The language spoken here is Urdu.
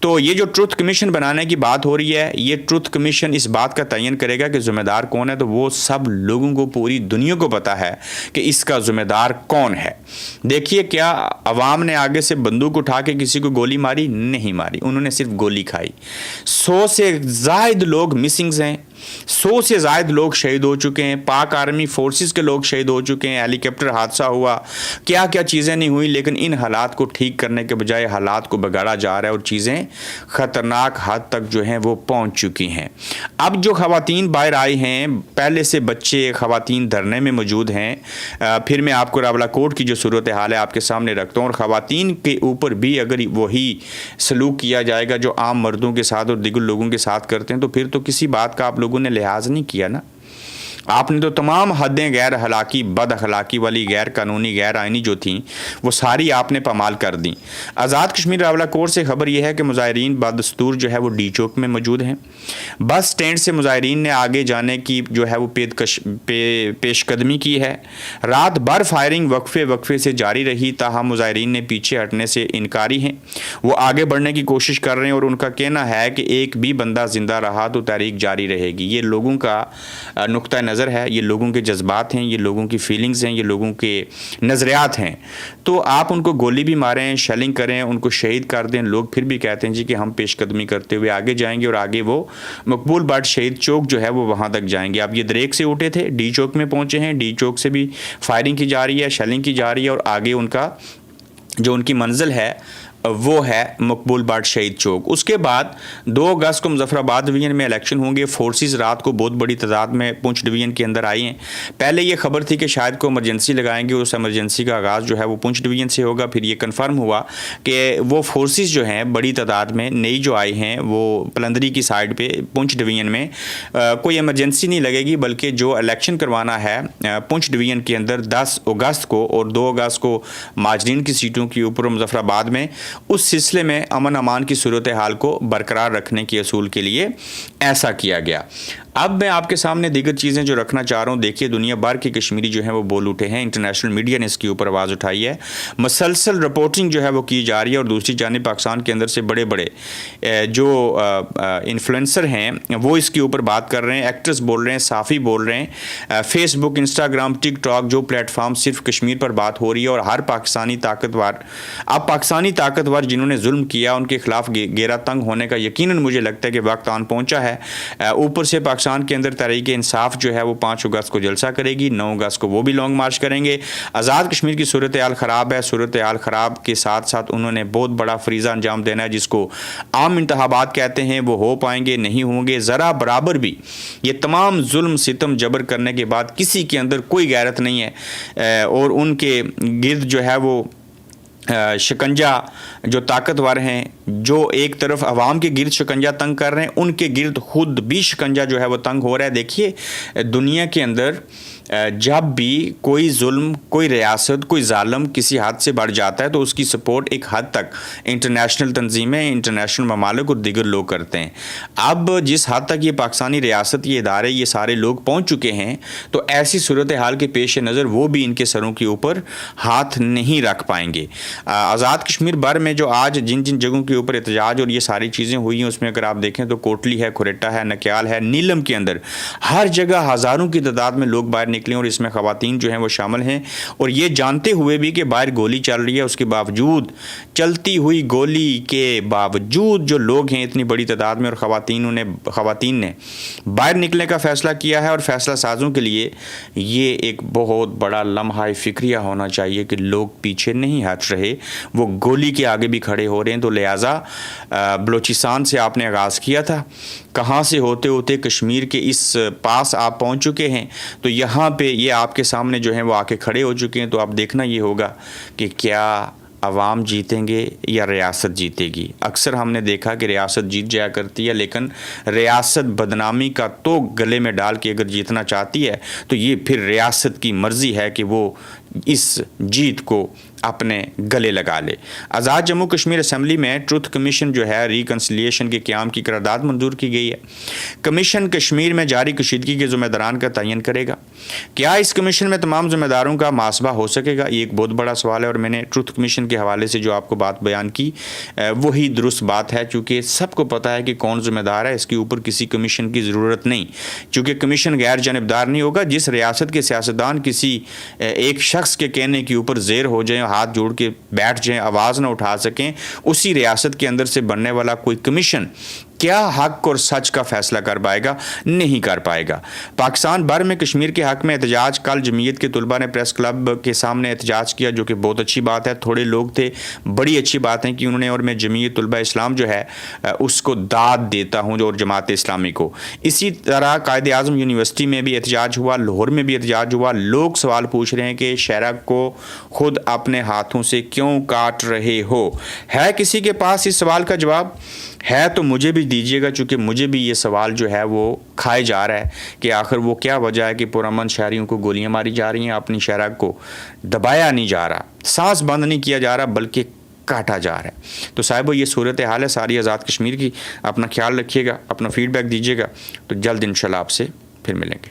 تو یہ جو ٹروتھ کمیشن بنانے کی بات ہو رہی ہے، یہ ٹروتھ کمیشن اس بات کا تعین کرے گا کہ ذمہ دار کون ہے. تو وہ سب لوگوں کو، پوری دنیا کو پتا ہے کہ اس کا ذمہ دار کون ہے. دیکھیے کیا عوام نے آگے سے بندوق اٹھا کے کسی کو گولی ماری؟ نہیں ماری، انہوں نے صرف گولی کھائی. 100 سے زائد لوگ مسنگز ہیں، 100 سے زائد لوگ شہید ہو چکے ہیں، پاک آرمی فورسز کے لوگ شہید ہو چکے ہیں، ہیلی کاپٹر حادثہ ہوا، کیا کیا چیزیں نہیں ہوئی. لیکن ان حالات کو ٹھیک کرنے کے بجائے حالات کو بگاڑا جا رہا ہے اور چیزیں خطرناک حد تک جو ہیں وہ پہنچ چکی ہیں. اب جو خواتین باہر آئی ہیں، پہلے سے بچے خواتین دھرنے میں موجود ہیں. پھر میں آپ کو راولاکوٹ کی جو صورتحال ہے آپ کے سامنے رکھتا ہوں، اور خواتین کے اوپر بھی اگر وہی سلوک کیا جائے گا جو عام مردوں کے ساتھ اور دیگر لوگوں کے ساتھ کرتے ہیں، تو پھر تو کسی بات کا آپ لوگوں نے لحاظ نہیں کیا نا. آپ نے تو تمام حدیں غیر اخلاقی، بد اخلاقی والی، غیر قانونی، غیر آئینی جو تھیں وہ ساری آپ نے پامال کر دیں. آزاد کشمیر راولاکوٹ سے خبر یہ ہے کہ مظاہرین بدستور جو ہے وہ ڈی چوک میں موجود ہیں. بس سٹینڈ سے مظاہرین نے آگے جانے کی جو ہے وہ پیش قدمی کی ہے. رات بھر فائرنگ وقفے سے جاری رہی، تاہم مظاہرین نے پیچھے ہٹنے سے انکاری ہیں. وہ آگے بڑھنے کی کوشش کر رہے ہیں اور ان کا کہنا ہے کہ ایک بھی بندہ زندہ رہا تو تحریک جاری رہے گی. یہ لوگوں کا نقطہ نظر ہے، یہ لوگوں کے جذبات ہیں، یہ لوگوں کی فیلنگز ہیں، یہ لوگوں کے نظریات ہیں. تو آپ ان کو گولی بھی ماریں، شیلنگ کریں، ان کو شہید کر دیں، لوگ پھر بھی کہتے ہیں جی کہ ہم پیش قدمی کرتے ہوئے آگے جائیں گے، اور آگے وہ مقبول بٹ شہید چوک جو ہے وہ وہاں تک جائیں گے. اب یہ دریک سے اٹھے تھے، ڈی چوک میں پہنچے ہیں، ڈی چوک سے بھی فائرنگ کی جا رہی ہے، شیلنگ کی جا رہی ہے، اور آگے ان کا جو ان کی منزل ہے وہ ہے مقبول بٹ شہید چوک. اس کے بعد 2 اگست کو مظفر آباد ڈویژن میں الیکشن ہوں گے. فورسز رات کو بہت بڑی تعداد میں پونچھ ڈویژن کے اندر آئی ہیں. پہلے یہ خبر تھی کہ شاید کو ایمرجنسی لگائیں گے، اس ایمرجنسی کا آغاز جو ہے وہ پونچھ ڈویژن سے ہوگا. پھر یہ کنفرم ہوا کہ وہ فورسز جو ہیں بڑی تعداد میں نئی جو آئی ہیں وہ پلندری کی سائڈ پہ پونچھ ڈویژن میں کوئی ایمرجنسی نہیں لگے گی، بلکہ جو الیکشن کروانا ہے پونچھ ڈویژن کے اندر 10 اگست کو اور 2 اگست کو مہاجرین کی سیٹوں کے اوپر مظفر آباد میں، اس سلسلے میں امن امان کی صورتحال کو برقرار رکھنے کے اصول کے لیے ایسا کیا گیا. اب میں آپ کے سامنے دیگر چیزیں جو رکھنا چاہ رہا ہوں. دیکھیے دنیا بھر کے کشمیری جو ہیں وہ بول اٹھے ہیں، انٹرنیشنل میڈیا نے اس کے اوپر آواز اٹھائی ہے، مسلسل رپورٹنگ جو ہے وہ کی جا رہی ہے. اور دوسری جانب پاکستان کے اندر سے بڑے بڑے جو انفلوئنسر ہیں وہ اس کے اوپر بات کر رہے ہیں، ایکٹرز بول رہے ہیں، صحافی بول رہے ہیں، فیس بک، انسٹاگرام، ٹک ٹاک، جو پلیٹ فارم صرف کشمیر پر بات ہو رہی ہے. اور ہر پاکستانی طاقتور، اب پاکستانی طاقتور جنہوں نے ظلم کیا ان کے خلاف گھیرا تنگ ہونے کا یقیناً مجھے لگتا ہے کہ وقت آن پہنچا ہے. اوپر سے پاکستان کے اندر تحریک انصاف جو ہے وہ 5 اگست کو جلسہ کرے گی، 9 اگست کو وہ بھی لانگ مارچ کریں گے. آزاد کشمیر کی صورتحال خراب ہے. صورتحال خراب کے ساتھ ساتھ انہوں نے بہت بڑا فریضہ انجام دینا ہے جس کو عام انتخابات کہتے ہیں. وہ ہو پائیں گے نہیں ہوں گے. ذرا برابر بھی یہ تمام ظلم ستم جبر کرنے کے بعد کسی کے اندر کوئی غیرت نہیں ہے، اور ان کے گرد جو ہے وہ شکنجہ جو طاقتور ہیں، جو ایک طرف عوام کے گرد شکنجہ تنگ کر رہے ہیں، ان کے گرد خود بھی شکنجہ جو ہے وہ تنگ ہو رہا ہے. دیکھیے دنیا کے اندر جب بھی کوئی ظلم، کوئی ریاست، کوئی ظالم کسی حد سے بڑھ جاتا ہے تو اس کی سپورٹ ایک حد تک انٹرنیشنل تنظیمیں، انٹرنیشنل ممالک اور دیگر لوگ کرتے ہیں. اب جس حد تک یہ پاکستانی ریاست، یہ ادارے، یہ سارے لوگ پہنچ چکے ہیں تو ایسی صورتحال کے پیش نظر وہ بھی ان کے سروں کے اوپر ہاتھ نہیں رکھ پائیں گے. آزاد کشمیر بھر میں جو آج جن جن جگہوں کے اوپر احتجاج اور یہ ساری چیزیں ہوئی ہیں اس میں اگر آپ دیکھیں تو کوٹلی ہے، کھریٹا ہے، نکیال ہے، نیلم کے اندر ہر جگہ ہزاروں کی تعداد میں لوگ باہر نکلے اور اس میں خواتین جو ہیں وہ شامل ہیں. اور یہ جانتے ہوئے بھی کہ باہر گولی چل رہی ہے، اس کے باوجود، چلتی ہوئی گولی کے باوجود جو لوگ ہیں اتنی بڑی تعداد میں اور خواتین نے باہر نکلنے کا فیصلہ کیا ہے. اور فیصلہ سازوں کے لیے یہ ایک بہت بڑا لمحہ فکریہ ہونا چاہیے کہ لوگ پیچھے نہیں ہٹ رہے، وہ گولی کے آگے بھی کھڑے ہو رہے ہیں. تو لہٰذا بلوچستان سے آپ نے آغاز کیا تھا، کہاں سے ہوتے ہوتے کشمیر کے اس پاس آپ پہنچ چکے ہیں، تو یہاں پہ یہ آپ کے سامنے جو ہیں وہ آ کے کھڑے ہو چکے ہیں. تو اب دیکھنا یہ ہوگا کہ کیا عوام جیتیں گے یا ریاست جیتے گی. اکثر ہم نے دیکھا کہ ریاست جیت جایا کرتی ہے، لیکن ریاست بدنامی کا تو گلے میں ڈال کے اگر جیتنا چاہتی ہے تو یہ پھر ریاست کی مرضی ہے کہ وہ اس جیت کو اپنے گلے لگا لے۔ آزاد جموں کشمیر اسمبلی میں ٹروتھ کمیشن جو ہے ریکنسیلیشن کے قیام کی قرارداد منظور کی گئی ہے۔ کمیشن کشمیر میں جاری کشیدگی کے ذمہ داران کا تعین کرے گا۔ کیا اس کمیشن میں تمام ذمہ داروں کا محاسبہ ہو سکے گا؟ یہ ایک بہت بڑا سوال ہے، اور میں نے ٹروتھ کمیشن کے حوالے سے جو آپ کو بات بیان کی وہی درست بات ہے، چونکہ سب کو پتہ ہے کہ کون ذمہ دار ہے، اس کے اوپر کسی کمیشن کی ضرورت نہیں، چونکہ کمیشن غیر جانبدار نہیں ہوگا۔ جس ریاست کے سیاستدان کسی ایک شخص کے کہنے کے اوپر زیر ہو جائیں، ہاتھ جوڑ کے بیٹھ جائیں، آواز نہ اٹھا سکیں، اسی ریاست کے اندر سے بننے والا کوئی کمیشن کیا حق اور سچ کا فیصلہ کر پائے گا؟ نہیں کر پائے گا۔ پاکستان بھر میں کشمیر کے حق میں احتجاج، کل جمعیت کے طلباء نے پریس کلب کے سامنے احتجاج کیا، جو کہ بہت اچھی بات ہے۔ تھوڑے لوگ تھے، بڑی اچھی بات ہے کہ انہوں نے، اور میں جمعیت طلباء اسلام جو ہے اس کو داد دیتا ہوں، اور جماعت اسلامی کو۔ اسی طرح قائد اعظم یونیورسٹی میں بھی احتجاج ہوا، لاہور میں بھی احتجاج ہوا۔ لوگ سوال پوچھ رہے ہیں کہ شہرا کو خود اپنے ہاتھوں سے کیوں کاٹ رہے ہو؟ ہے کسی کے پاس اس سوال کا جواب؟ ہے تو مجھے بھی دیجیے گا، چونکہ مجھے بھی یہ سوال جو ہے وہ کھائے جا رہا ہے کہ آخر وہ کیا وجہ ہے کہ پرامن شہریوں کو گولیاں ماری جا رہی ہیں، اپنی شہرا کو دبایا نہیں جا رہا، سانس بند نہیں کیا جا رہا، بلکہ کاٹا جا رہا ہے۔ تو صاحبو یہ صورتحال ہے ساری آزاد کشمیر کی۔ اپنا خیال رکھیے گا، اپنا فیڈ بیک دیجیے گا، تو جلد انشاءاللہ آپ سے پھر ملیں گے۔